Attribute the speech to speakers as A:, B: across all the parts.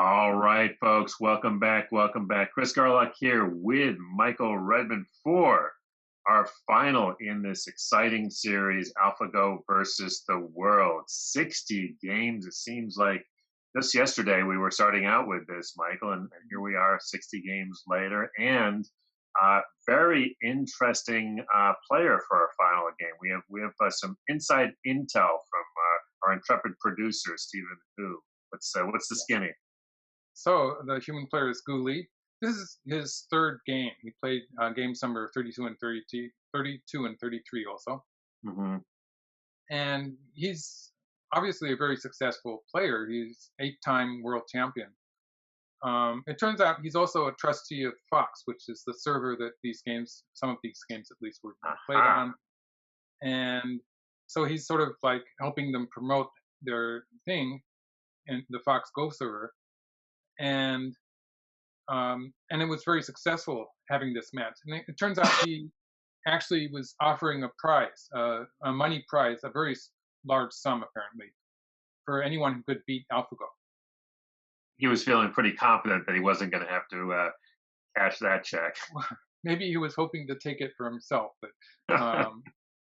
A: All right, folks, welcome back. Welcome back. Chris Garlock here with Michael Redmond for our final in this exciting series, AlphaGo versus the world. 60 games. It seems like just yesterday we were starting out with this, Michael, and here we are 60 games later. And very interesting player for our final game. We have some inside intel from our intrepid producer, Stephen Hu. What's the skinny?
B: So the human player is Gu Li. This is his third game. He played games number 32 and 32 and 33 also.
A: Mm-hmm.
B: And he's obviously a very successful player. He's 8-time world champion. It turns out he's also a trustee of Fox, which is the server that some of these games at least, were played on. And so he's sort of like helping them promote their thing in the Fox Go server. And it was very successful having this match. And it turns out he actually was offering a prize, a money prize, a very large sum apparently, for anyone who could beat AlphaGo.
A: He was feeling pretty confident that he wasn't going to have to cash that check.
B: Maybe he was hoping to take it for himself, but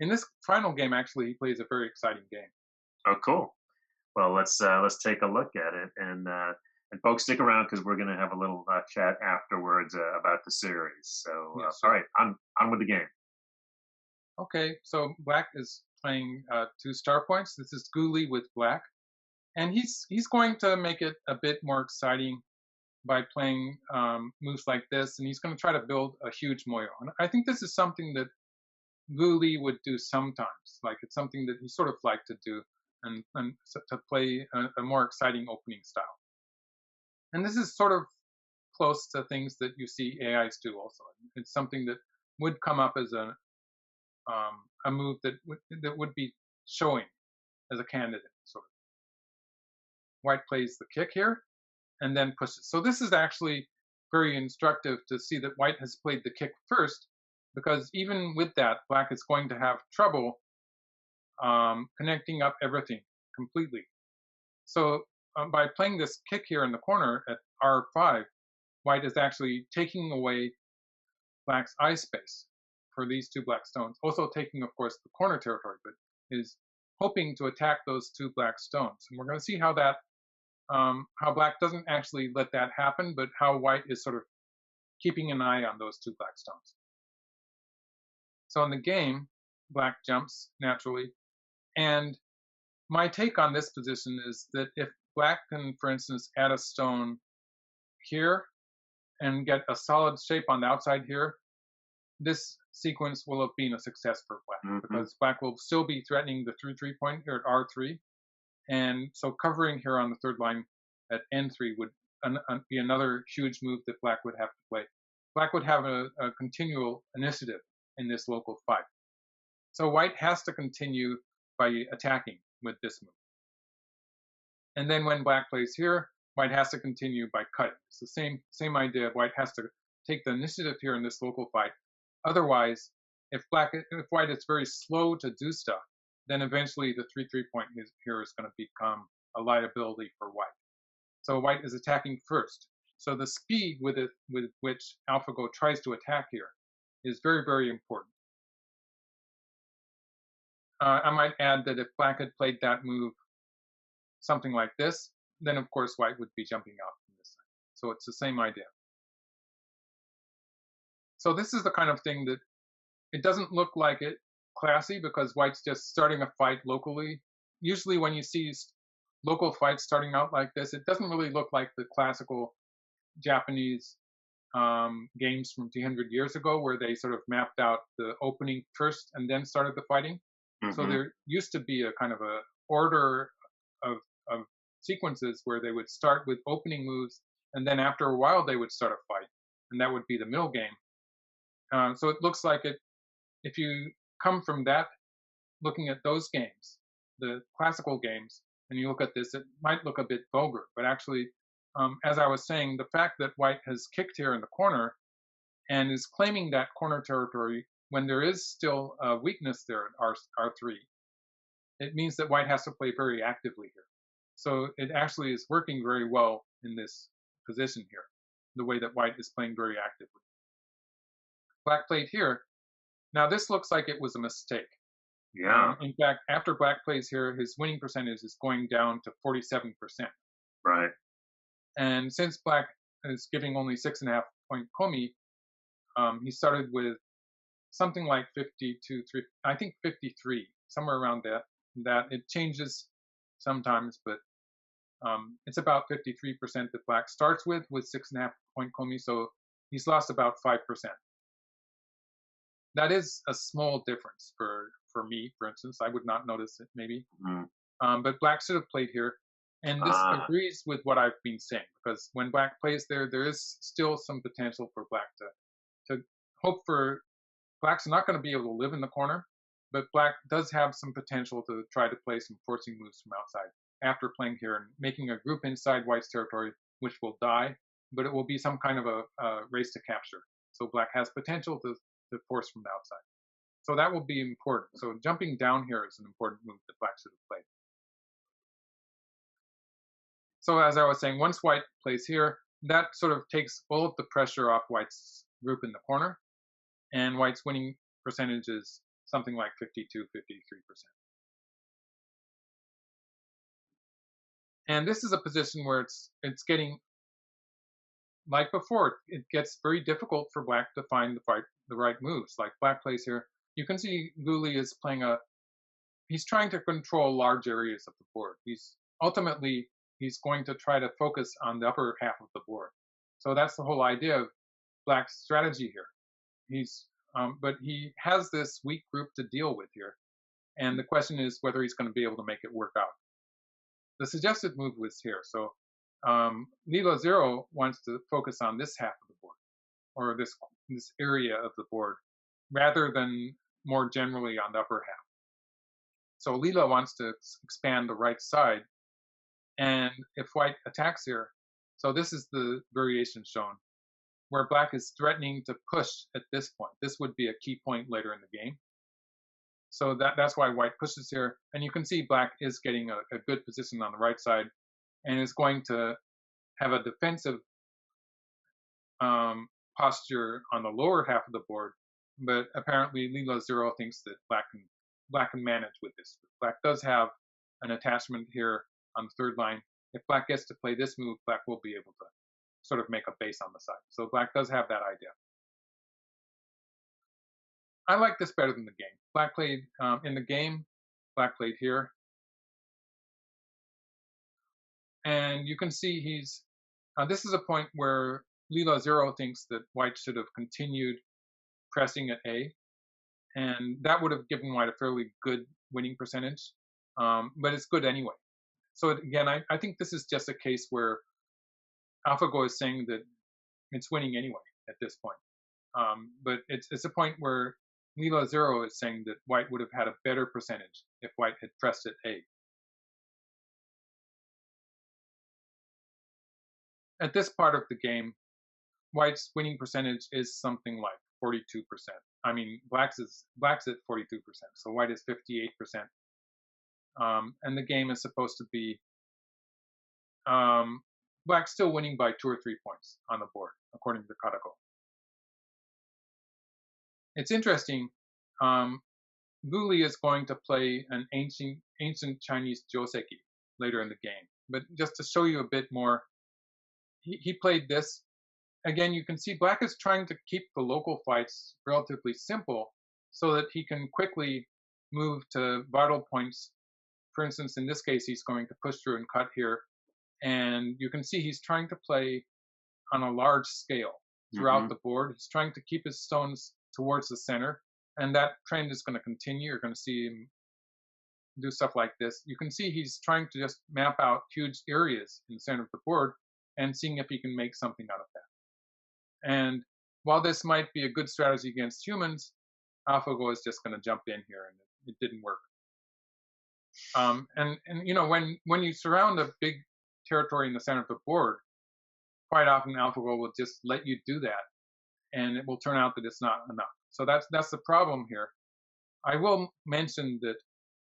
B: in this final game, actually, he plays a very exciting game.
A: Oh, cool. Well, let's take a look at it, and folks, stick around because we're going to have a little chat afterwards about the series. So,
B: Yes,
A: all right, on with the game.
B: Okay, so Black is playing 2 star points. This is Gu Li with Black, and he's going to make it a bit more exciting by playing moves like this, and he's going to try to build a huge moyo. And I think this is something that Gu Li would do sometimes. Like, it's something that he sort of liked to do, and to play a more exciting opening style. And this is sort of close to things that you see AIs do also. It's something that would come up as a move that would be showing as a candidate, sort of. White plays the kick here and then pushes. So this is actually very instructive to see that White has played the kick first, because even with that, Black is going to have trouble connecting up everything completely. So by playing this kick here in the corner at R5, White is actually taking away Black's eye space for these 2 black stones. Also taking, of course, the corner territory, but is hoping to attack those 2 black stones. And we're going to see how that, how Black doesn't actually let that happen, but how White is sort of keeping an eye on those 2 black stones. So in the game, Black jumps naturally, and my take on this position is that if Black can, for instance, add a stone here and get a solid shape on the outside here, this sequence will have been a success for Black, because Black will still be threatening the 3-3 point here at R3. And so covering here on the 3rd line at N3 would be another huge move that Black would have to play. Black would have a continual initiative in this local fight. So White has to continue by attacking with this move. And then when Black plays here, White has to continue by cutting. It's the same idea. White has to take the initiative here in this local fight. Otherwise, if White is very slow to do stuff, then eventually the 3-3 point here is going to become a liability for White. So White is attacking first. So the speed with which AlphaGo tries to attack here is very, very important. I might add that if Black had played that move something like this, then of course White would be jumping out from this side. So it's the same idea. So this is the kind of thing that it doesn't look like it classy, because White's just starting a fight locally. Usually when you see local fights starting out like this, it doesn't really look like the classical Japanese games from 300 years ago, where they sort of mapped out the opening first and then started the fighting. So there used to be a kind of a order of sequences where they would start with opening moves, and then after a while they would start a fight, and that would be the middle game. So it looks like if you come from that, looking at those games, the classical games, and you look at this, it might look a bit vulgar, but actually, as I was saying, the fact that White has kicked here in the corner and is claiming that corner territory when there is still a weakness there at R3, it means that White has to play very actively here. So it actually is working very well in this position here, the way that white is playing very actively. Black played here. Now this looks like it was a mistake.
A: Yeah.
B: In fact, after black plays here, his winning percentage is going down to 47%.
A: Right.
B: And since black is giving only 6.5 point komi, he started with something like 52, I think 53, somewhere around that. That it changes sometimes, but it's about 53% that black starts with 6.5 point komi, so he's lost about 5%. That is a small difference for me, for instance. I would not notice it maybe. But black should have played here. And this agrees with what I've been saying, because when black plays there, there is still some potential for black to hope for. Black's not going to be able to live in the corner, but black does have some potential to try to play some forcing moves from outside after playing here and making a group inside white's territory, which will die, but it will be some kind of a race to capture. So black has potential to force from the outside. So that will be important. So jumping down here is an important move that black should have played. So as I was saying, once white plays here, that sort of takes all of the pressure off white's group in the corner, and white's winning percentage is something like 52, 53%. And this is a position where it's getting, like before, it gets very difficult for black to find the right moves. Like black plays here, you can see Guli is playing he's trying to control large areas of the board. He's going to try to focus on the upper half of the board. So that's the whole idea of black's strategy here. But he has this weak group to deal with here. And the question is whether he's going to be able to make it work out. The suggested move was here. So Lila Zero wants to focus on this half of the board, or this area of the board, rather than more generally on the upper half. So Lila wants to expand the right side. And if white attacks here, so this is the variation shown, where black is threatening to push at this point. This would be a key point later in the game. So that's why white pushes here. And you can see black is getting a good position on the right side and is going to have a defensive posture on the lower half of the board. But apparently Lila Zero thinks that black can manage with this. Black does have an attachment here on the third line. If black gets to play this move, black will be able to sort of make a base on the side. So black does have that idea. I like this better than the game. Black played in the game, black played here. And you can see this is a point where Lila Zero thinks that white should have continued pressing at A. And that would have given white a fairly good winning percentage, but it's good anyway. So again, I think this is just a case where AlphaGo is saying that it's winning anyway at this point. But it's a point where Lila Zero is saying that white would have had a better percentage if white had pressed at A. At this part of the game, white's winning percentage is something like 42%. I mean, black's at 42%, so white is 58%. And the game is supposed to be black's still winning by 2 or 3 points on the board, according to Katako. It's interesting. Guli is going to play an ancient Chinese joseki later in the game. But just to show you a bit more, he played this. Again, you can see black is trying to keep the local fights relatively simple so that he can quickly move to vital points. For instance, in this case, he's going to push through and cut here. And you can see he's trying to play on a large scale throughout the board. He's trying to keep his stones towards the center. And that trend is going to continue. You're going to see him do stuff like this. You can see he's trying to just map out huge areas in the center of the board and seeing if he can make something out of that. And while this might be a good strategy against humans, AlphaGo is just going to jump in here, and it didn't work. And you know, when you surround a big territory in the center of the board, quite often AlphaGo will just let you do that, and it will turn out that it's not enough. So that's the problem here. I will mention that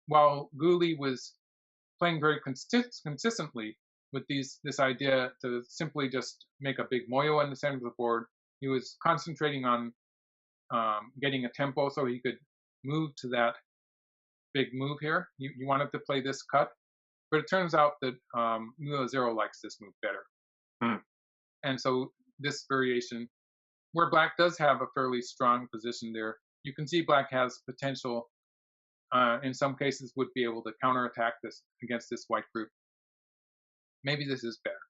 B: while Guli was playing very consistently, with this idea to simply just make a big moyo in the center of the board. He was concentrating on getting a tempo so he could move to that big move here. He wanted to play this cut, but it turns out that Mula Zero likes this move better. And so this variation, where black does have a fairly strong position there, you can see black has potential, in some cases would be able to counterattack this against this white group. Maybe this is better.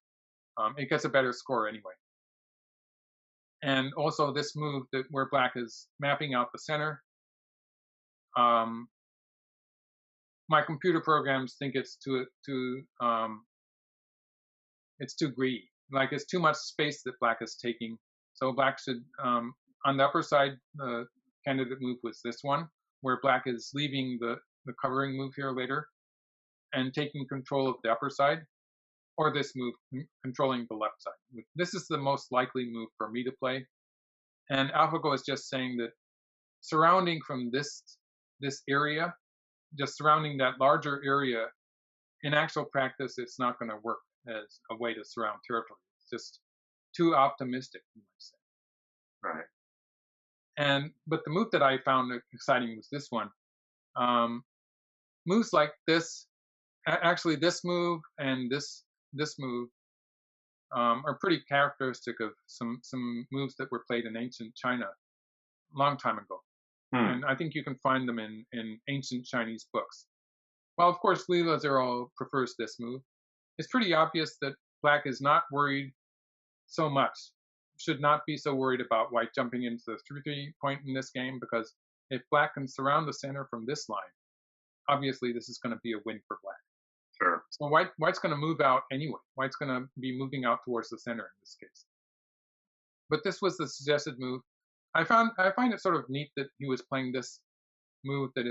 B: It gets a better score anyway. And also this move that where black is mapping out the center, my computer programs think it's too greedy. Like it's too much space that black is taking. So black should, on the upper side, the candidate move was this one, where black is leaving the covering move here later and taking control of the upper side, or this move controlling the left side. This is the most likely move for me to play. And AlphaGo is just saying that surrounding from this area, just surrounding that larger area, in actual practice, it's not going to work as a way to surround territory. It's just too optimistic, you might say.
A: Right.
B: But the move that I found exciting was this one. Moves like this, actually this move and this move are pretty characteristic of some moves that were played in ancient China a long time ago. And I think you can find them in ancient Chinese books. Well, of course, Lee Sedol prefers this move. It's pretty obvious that black is not worried so much, should not be so worried about white jumping into the 3 point in this game, because if black can surround the center from this line, obviously this is going to be a win for black.
A: Sure.
B: So white's going to move out anyway. White's going to be moving out towards the center in this case. But this was the suggested move. I find it sort of neat that he was playing this move that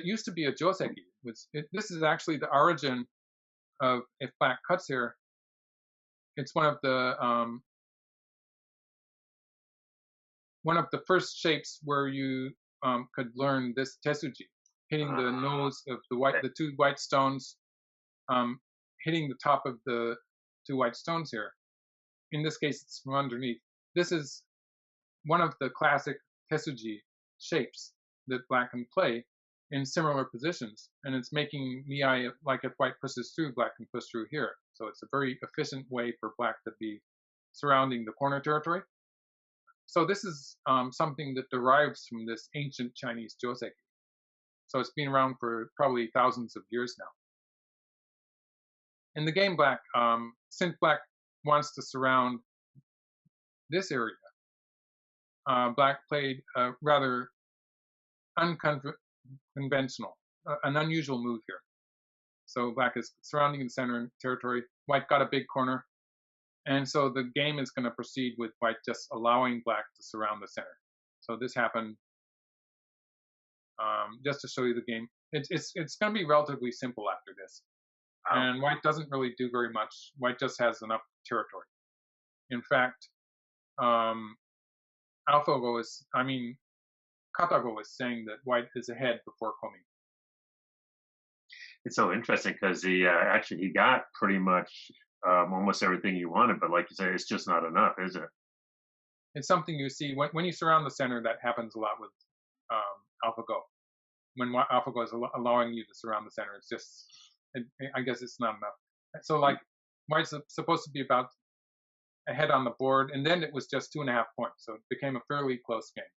B: used to be a joseki. This is actually the origin of, if black cuts here, it's one of the first shapes where you could learn this tesuji, hitting the nose of the 2 white stones, hitting the top of the 2 white stones here. In this case, it's from underneath. This is one of the classic tesuji shapes that black can play in similar positions, and it's making Niai, like if white pushes through, black can push through here. So it's a very efficient way for black to be surrounding the corner territory. So this is something that derives from this ancient Chinese joseki. So it's been around for probably thousands of years now. In the game black, since black wants to surround this area, black played a rather unconventional, an unusual move here. So black is surrounding the center territory. White got a big corner. And so the game is going to proceed with white just allowing black to surround the center. So this happened just to show you the game. It's going to be relatively simple after this. And white doesn't really do very much. White just has enough territory. In fact, Katago is saying that white is ahead before Komi.
A: It's so interesting because he got pretty much almost everything he wanted, but like you say, it's just not enough, is it?
B: It's something you see when you surround the center. That happens a lot with AlphaGo. When AlphaGo is allowing you to surround the center, it's just, I guess it's not enough. So like white's supposed to be about ahead on the board, and then it was just 2.5 points, so it became a fairly close game.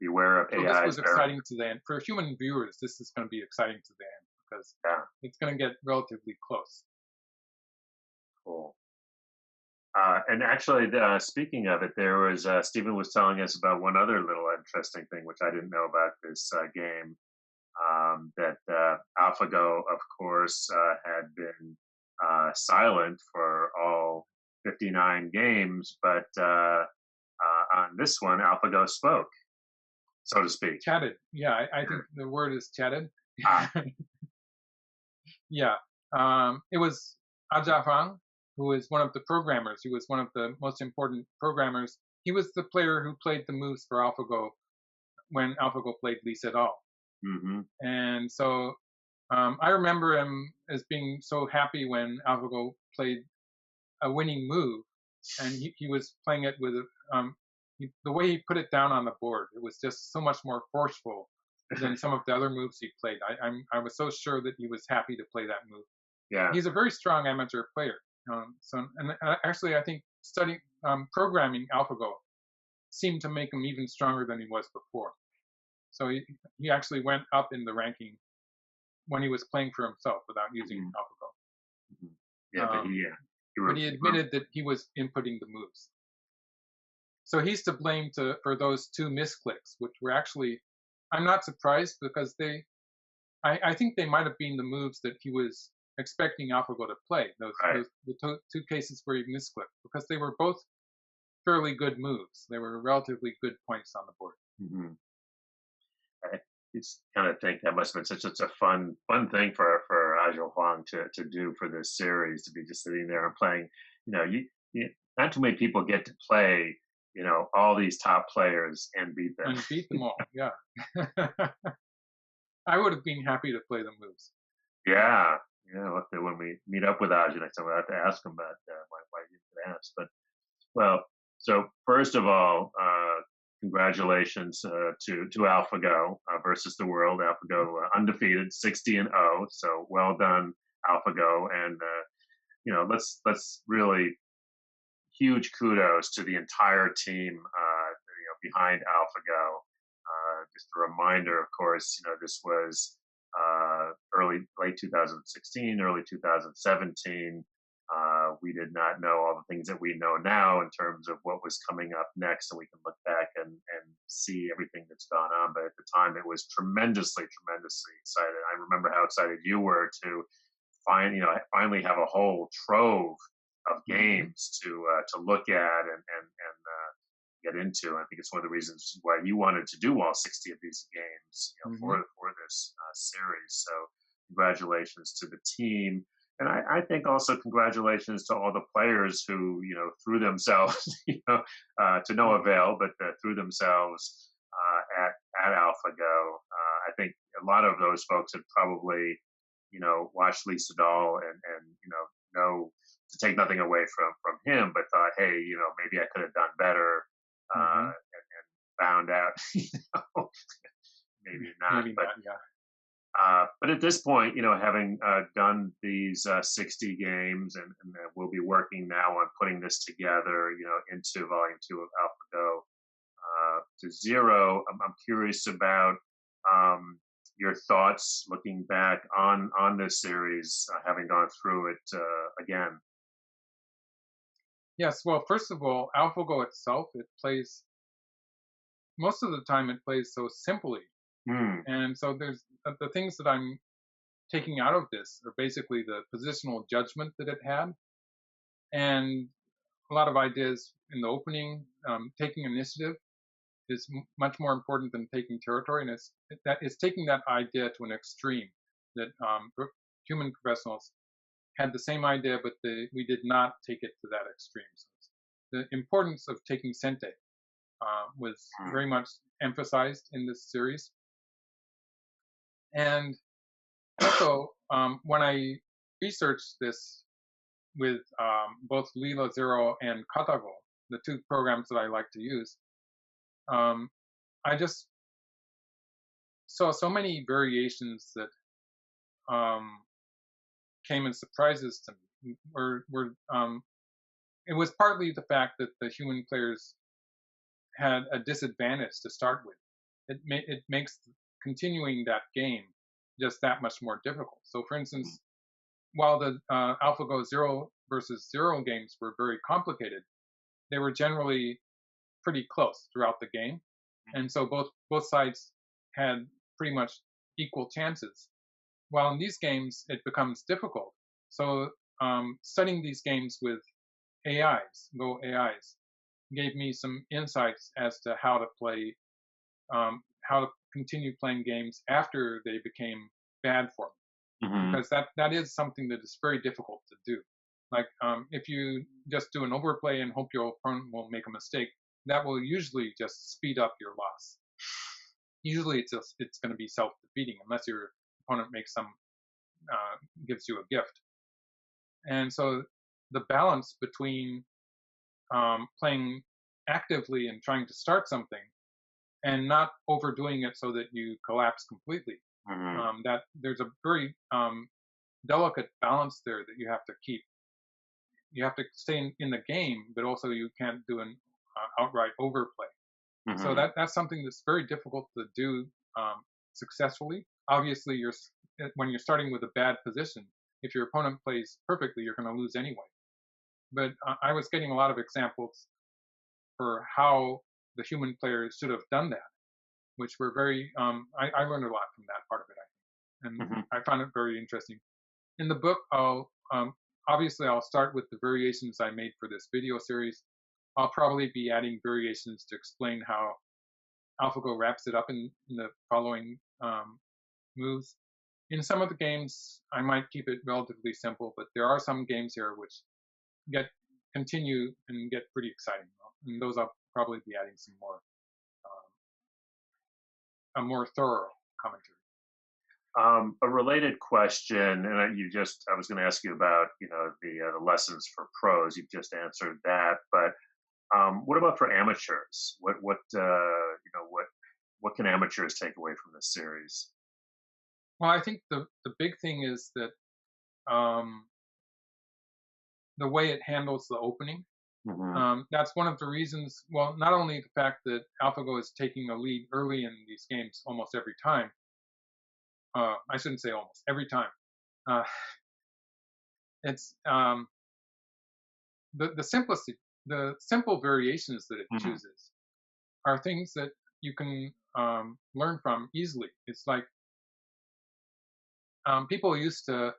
A: Beware of AI.
B: So this was exciting to the end. For human viewers, this is going to be exciting to the end because it's going to get relatively close.
A: Cool. And actually, speaking of it, there was Stephen was telling us about one other little interesting thing, which I didn't know about this game. That AlphaGo, of course, had been silent for all 59 games, but on this one, AlphaGo spoke, so to speak.
B: Chatted. Yeah, I think the word is chatted. Yeah. It was Ajafang, who is one of the programmers. He was one of the most important programmers. He was the player who played the moves for AlphaGo when AlphaGo played Lee Sedol.
A: Mm-hmm.
B: And so I remember him as being so happy when AlphaGo played a winning move, and he was playing it with the way he put it down on the board. It was just so much more forceful than some of the other moves he played. I was so sure that he was happy to play that move.
A: Yeah.
B: He's a very strong amateur player. Actually, I think studying programming AlphaGo seemed to make him even stronger than he was before. So he actually went up in the ranking when he was playing for himself without using AlphaGo.
A: Yeah,
B: but he admitted that he was inputting the moves. So he's to blame for those 2 misclicks, which were actually, I'm not surprised because I think they might have been the moves that he was expecting AlphaGo to play. The 2 cases where he misclicked, because they were both fairly good moves. They were relatively good points on the board.
A: Mm-hmm. I just kind of think that must have been such a fun thing for Ajo Huang to do for this series, to be just sitting there and playing. You not too many people get to play, all these top players and beat them.
B: And beat them all, yeah. I would have been happy to play the moves.
A: Yeah. When we meet up with Ajo next time, we'll have to ask him about why you could ask. But, well, so first of all, congratulations to AlphaGo versus the world. AlphaGo undefeated, 60-0. So well done, AlphaGo. And let's really huge kudos to the entire team behind AlphaGo. Just a reminder, of course, this was late 2016, early 2017. We did not know all the things that we know now in terms of what was coming up next, and we can look back and see everything that's gone on. But at the time, it was tremendously excited. I remember how excited you were to finally have a whole trove of games to look at and get into. I think it's one of the reasons why you wanted to do all 60 of these games for this series. So congratulations to the team. And I think also congratulations to all the players who, threw themselves, to no avail, but threw themselves at AlphaGo. I think a lot of those folks had probably, watched Lee Sedol and know, to take nothing away from him, but thought, hey, maybe I could have done better, and found out, maybe not.
B: Maybe
A: but,
B: not, yeah.
A: But at this point, having done these 60 games, and we'll be working now on putting this together, into Volume 2 of AlphaGo to Zero. I'm curious about your thoughts looking back on this series, having gone through it again.
B: Yes, well, first of all, AlphaGo itself, most of the time it plays so simply. And so there's the things that I'm taking out of this are basically the positional judgment that it had, and a lot of ideas in the opening. Taking initiative is much more important than taking territory, and it's taking that idea to an extreme that human professionals had the same idea, but we did not take it to that extreme. So the importance of taking sente was very much emphasized in this series. And also, when I researched this with both Lila Zero and Katago, the 2 programs that I like to use, I just saw so many variations that came as surprises to me. It was partly the fact that the human players had a disadvantage to start with. It makes continuing that game just that much more difficult. So, for instance, while the AlphaGo 0 versus 0 games were very complicated, they were generally pretty close throughout the game, and so both sides had pretty much equal chances. While in these games, it becomes difficult. So, studying these games with Go AIs, gave me some insights as to how to play, how to continue playing games after they became bad for me, because that is something that is very difficult to do. Like if you just do an overplay and hope your opponent won't make a mistake, that will usually just speed up your loss. Usually it's going to be self-defeating unless your opponent makes some gives you a gift. And so the balance between playing actively and trying to start something and not overdoing it so that you collapse completely.
A: Hmm.
B: That there's a very delicate balance there that you have to keep. You have to stay in the game, but also you can't do an outright overplay. So
A: Hmm.
B: that's something that's very difficult to do successfully. Obviously, when you're starting with a bad position, if your opponent plays perfectly, you're going to lose anyway. But I was getting a lot of examples for how the human players should have done that, which were very. I learned a lot from that part of it, I think, and
A: Hmm.
B: I found it very interesting. In the book, obviously I'll start with the variations I made for this video series. I'll probably be adding variations to explain how AlphaGo wraps it up in the following moves. In some of the games, I might keep it relatively simple, but there are some games here which continue and get pretty exciting. And those I'll probably be adding some more, a more thorough commentary.
A: A related question, and I was going to ask you about, the lessons for pros. You've just answered that, but what about for amateurs? What can amateurs take away from this series?
B: Well, I think the big thing is that um, the way it handles the opening.
A: Hmm.
B: That's one of the reasons. Well, not only the fact that AlphaGo is taking a lead early in these games almost every time. I shouldn't say almost every time. Uh, it's the simplicity, the simple variations that it
A: Hmm.
B: chooses are things that you can learn from easily. It's like people used to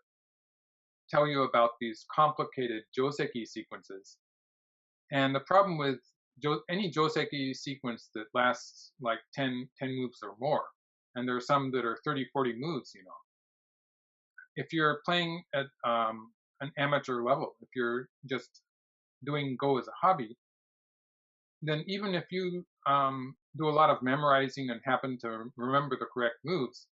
B: tell you about these complicated joseki sequences, and the problem with any joseki sequence that lasts like 10 moves or more, and there are some that are 30, 40 moves, if you're playing at an amateur level, if you're just doing Go as a hobby, then even if you do a lot of memorizing and happen to remember the correct moves,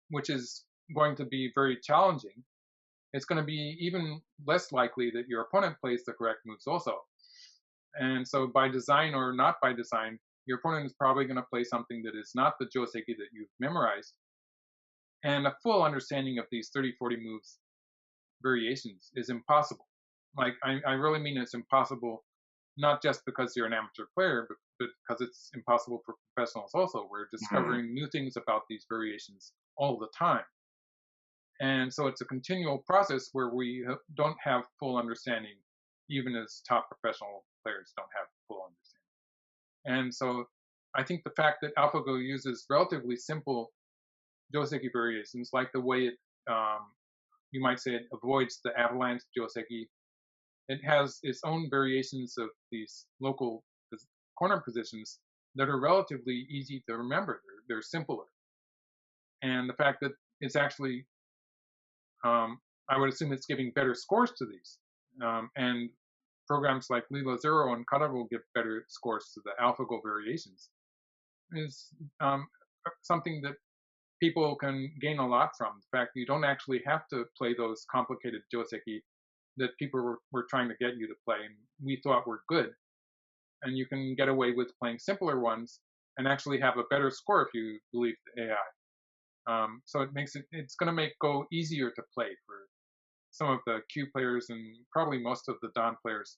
B: which is going to be very challenging, it's going to be even less likely that your opponent plays the correct moves also. And so, by design or not by design, your opponent is probably going to play something that is not the joseki that you've memorized. And a full understanding of these 30, 40 moves variations is impossible. Like, I really mean it's impossible, not just because you're an amateur player, but because it's impossible for professionals also. We're
A: Hmm.
B: discovering new things about these variations all the time. And so it's a continual process where we don't have full understanding, even as top professional players don't have full understanding. And so I think the fact that AlphaGo uses relatively simple joseki variations, like the way it, you might say, it avoids the avalanche joseki. It has its own variations of these local corner positions that are relatively easy to remember. They're simpler. And the fact that it's actually, I would assume it's giving better scores to these. And programs like Lila Zero and Kata will give better scores to the AlphaGo variations is something that people can gain a lot from. The fact that you don't actually have to play those complicated joseki that people were trying to get you to play and we thought were good. And you can get away with playing simpler ones and actually have a better score if you believe the AI. So it's going to make Go easier to play for some of the Q players and probably most of the Don players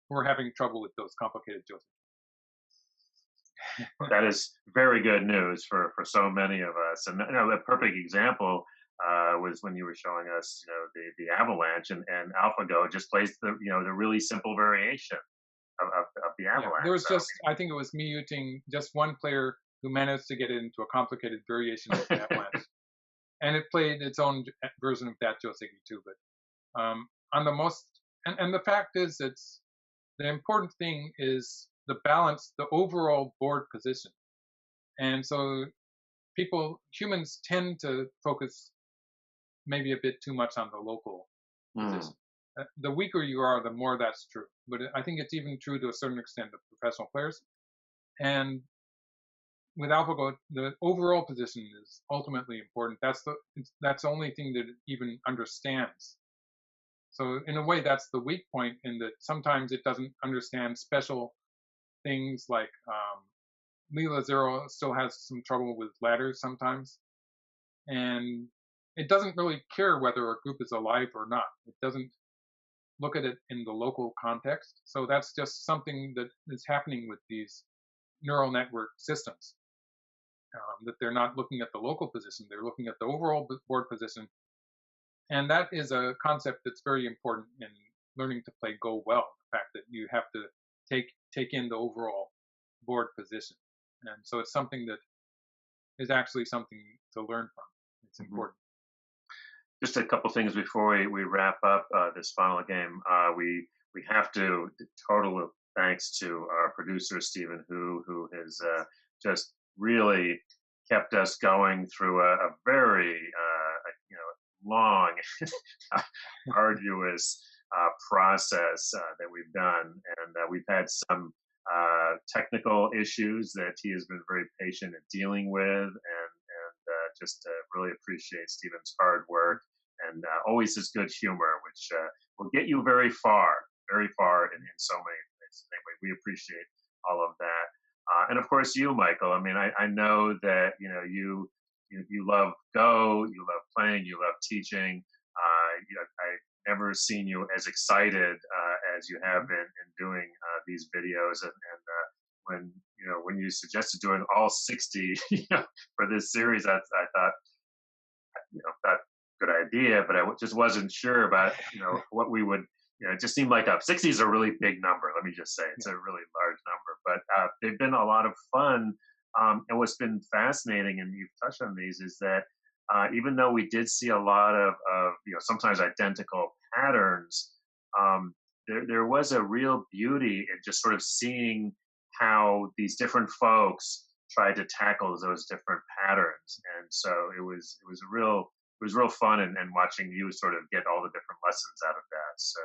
B: who are having trouble with those complicated jokes.
A: That is very good news for so many of us. And a perfect example was when you were showing us, the avalanche, and AlphaGo just plays the really simple variation of the
B: Yeah, there
A: avalanche.
B: was just, I think it was me using just one player who managed to get it into a complicated variation of the avalanche. And it played its own version of that joseki too. But on the most, and the fact is, the important thing is the balance, the overall board position. And so humans tend to focus maybe a bit too much on the local
A: Mm.
B: position. The weaker you are, the more that's true. But I think it's even true to a certain extent of professional players. And with AlphaGo, the overall position is ultimately important. That's the only thing that it even understands. So in a way, that's the weak point in that sometimes it doesn't understand special things like Leela Zero still has some trouble with ladders sometimes, and it doesn't really care whether a group is alive or not. It doesn't look at it in the local context. So that's just something that is happening with these neural network systems. That they're not looking at the local position, they're looking at the overall board position. And that is a concept that's very important in learning to play Go well. The fact that you have to take in the overall board position. And so it's something that is actually something to learn from. It's important.
A: Just a couple things before we wrap up this final game. We have to total thanks to our producer Stephen, who has just really kept us going through a very long, arduous process that we've done, and we've had some technical issues that he has been very patient at dealing with, and just really appreciate Stephen's hard work and always his good humor, which will get you very far in so many things. Anyway, we appreciate all of that. And of course, you, Michael. I mean, I know that you love Go, you love playing, you love teaching. I've never seen you as excited as you have been in doing these videos. And when you suggested doing all 60 for this series, I thought that good idea, but I just wasn't sure about what we would. It just seemed like 60 is a really big number. Let me just say it's a really large number, but they've been a lot of fun. And what's been fascinating, and you've touched on these, is that even though we did see a lot of sometimes identical patterns, there was a real beauty in just sort of seeing how these different folks tried to tackle those different patterns. And so it was real fun, and watching you sort of get all the different lessons out of that. So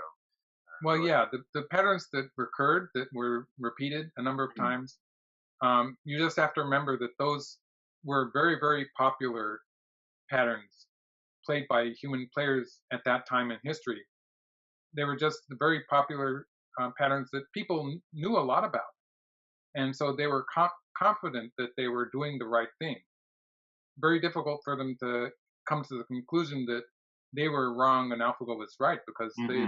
B: well, yeah, the patterns that recurred, that were repeated a number of times, you just have to remember that those were very, very popular patterns played by human players at that time in history. They were just the very popular patterns that people knew a lot about. And so they were confident that they were doing the right thing. Very difficult for them to come to the conclusion that they were wrong and AlphaGo was right, because they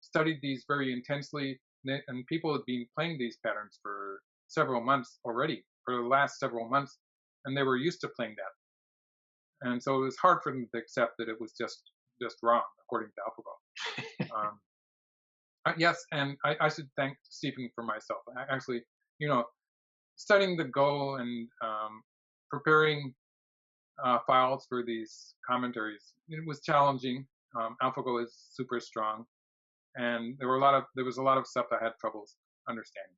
B: studied these very intensely, and people had been playing these patterns for several months already, for the last several months, and they were used to playing that. And so it was hard for them to accept that it was just wrong, according to AlphaGo. Yes, and I should thank Stephen for myself. Actually, studying the Go and preparing files for these commentaries, it was challenging. AlphaGo is super strong, and there was a lot of stuff I had troubles understanding.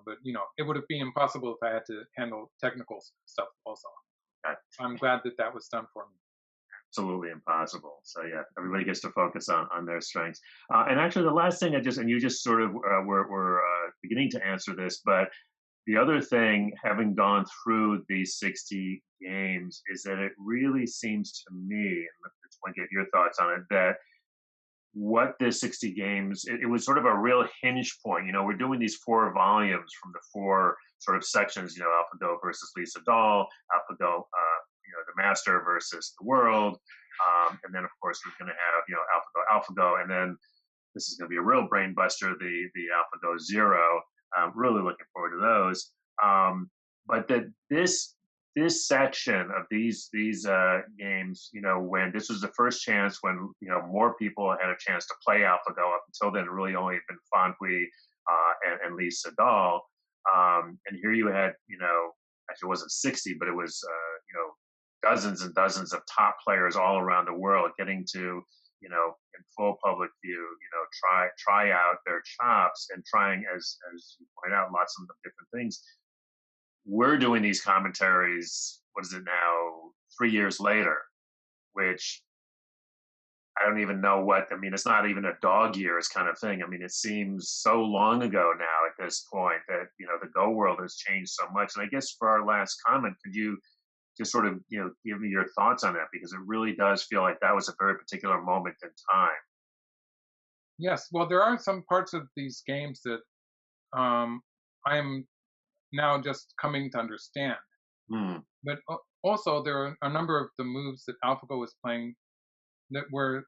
B: But it would have been impossible if I had to handle technical stuff also. I'm glad that was done for me.
A: Absolutely impossible. So yeah, everybody gets to focus on their strengths. And actually, the last thing and you just sort of were beginning to answer this, but the other thing, having gone through these 60 games, is that it really seems to me, and I just want to get your thoughts on it, that what this 60 games, it was sort of a real hinge point. We're doing these 4 volumes from the 4 sort of sections, AlphaGo versus Lee Sedol, AlphaGo, the master versus the world. And then, of course, we're going to have, AlphaGo, and then this is going to be a real brain buster, the AlphaGo Zero. I'm really looking forward to those. But this section of these games, when this was the first chance when more people had a chance to play AlphaGo. Up until then, really only been Fanhui and Lee Sedol, and here you had actually it wasn't 60, but it was dozens and dozens of top players all around the world getting to in full public view, try out their chops and trying, as you point out, lots of different things. We're doing these commentaries, what is it now, 3 years later, which I don't even know it's not even a dog years kind of thing. I mean, it seems so long ago now. this point that, the Go world has changed so much. And I guess for our last comment, could you just sort of, give me your thoughts on that? Because it really does feel like that was a very particular moment in time.
B: Yes, well, there are some parts of these games that um, I am now just coming to understand.
A: Hmm.
B: But also, there are a number of the moves that AlphaGo was playing that were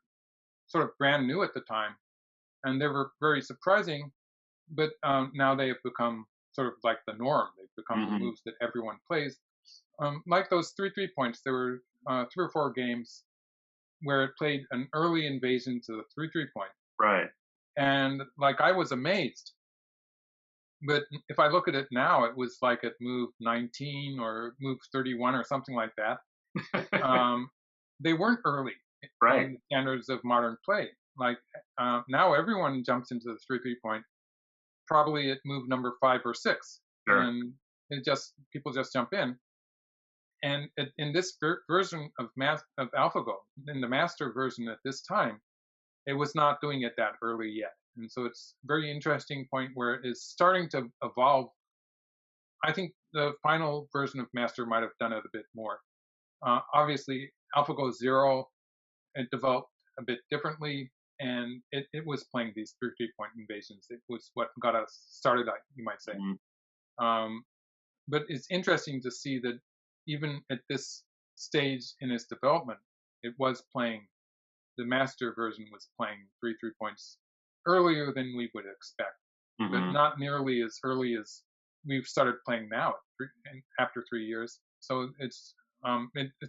B: sort of brand new at the time, and they were very surprising. But now they have become sort of like the norm. They've become the
A: Hmm.
B: moves that everyone plays. Like those 3-3 points, there were 3 or 4 games where it played an early invasion to the 3-3 point,
A: Right.
B: and like I was amazed. But if I look at it now, it was like at move 19 or move 31 or something like that. Um, they weren't early
A: Right.
B: in the standards of modern play. Like now, everyone jumps into the 3-3 point probably at move number 5 or 6,
A: Sure.
B: and people just jump in. And in this version of AlphaGo, in the master version at this time, it was not doing it that early yet. And so it's a very interesting point where it is starting to evolve. I think the final version of master might have done it a bit more. Obviously, AlphaGo Zero, it developed a bit differently, and it was playing these 3-3 point invasions. It was what got us started, you might say.
A: Mhm.
B: Um, but it's interesting to see that even at this stage in its development, it was playing, the master version was playing 3-3 points earlier than we would expect, but
A: Mhm.
B: not nearly as early as we've started playing now after 3 years. So it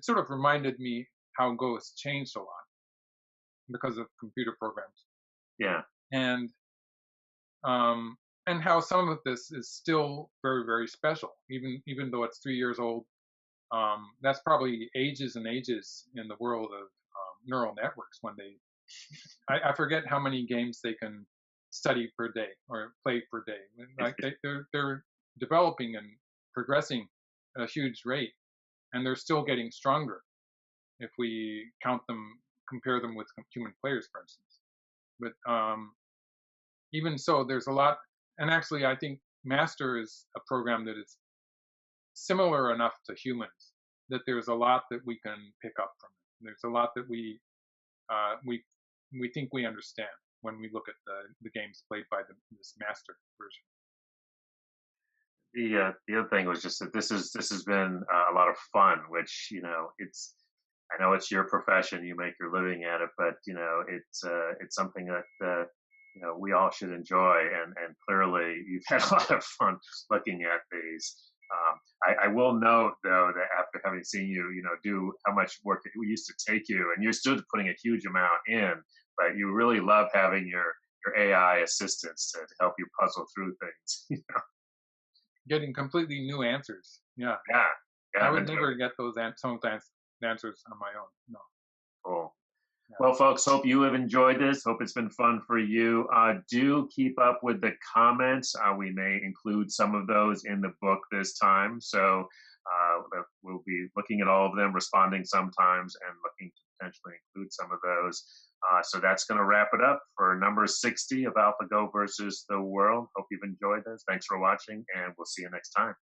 B: sort of reminded me how Go has changed a lot because of computer programs,
A: Yeah.
B: and um, and how some of this is still very, very special, even though it's 3 years old. That's probably ages and ages in the world of neural networks when I forget how many games they can study per day or play per day. Like they're developing and progressing at a huge rate, and they're still getting stronger if we compare them with human players, for instance. But even so, there's a lot. And actually, I think Master is a program that is similar enough to humans that there's a lot that we can pick up from it. There's a lot that uh, we we think we understand when we look at the games played by this Master version.
A: The other thing was just that this has been a lot of fun, which it's I know it's your profession, you make your living at it, but it's something that we all should enjoy, and clearly you've had a lot of fun looking at these. I will note though that after having seen you, do how much work it used to take you, and you're still putting a huge amount in, but you really love having your AI assistants to help you puzzle through things.
B: Getting completely new answers. Yeah,
A: Yeah,
B: I
A: yeah,
B: would
A: that's
B: never get some of those answers on my own. No.
A: cool.
B: Yeah.
A: Well, folks, hope you have enjoyed this. Hope it's been fun for you. Do keep up with the comments. We may include some of those in the book this time. So we'll be looking at all of them, responding sometimes, and looking to potentially include some of those. So that's going to wrap it up for number 60 of AlphaGo versus the World. Hope you've enjoyed this. Thanks for watching, and we'll see you next time.